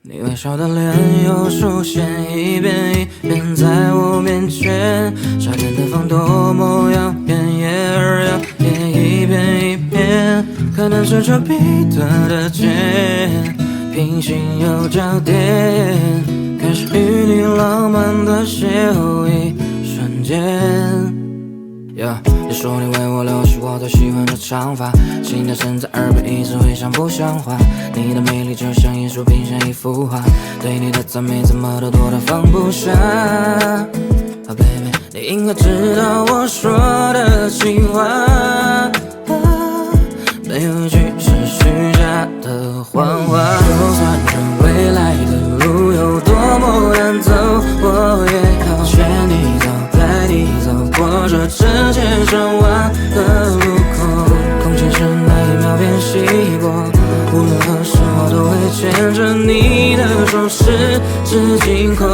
你微笑的脸又出现一遍一遍在我面前，夏天的风多么耀眼，叶儿摇曳一片一片，可能是这彼得的肩，平行有交点，开始与你浪漫的邂逅一瞬间。你说你为我留是我最喜欢的长发，新的声在耳边一直回响不像话。你的魅力就像艺术品，像一幅画，对你的赞美怎么都多到放不下。baby， 你应该知道我说的情话，没有一句是虚假的谎话。就算这未来的路有多么难走，我也要牵你走，带你走过这成千上万个路口，空气是那一秒变稀薄，无论何时我都会牵着你的手，十指紧扣。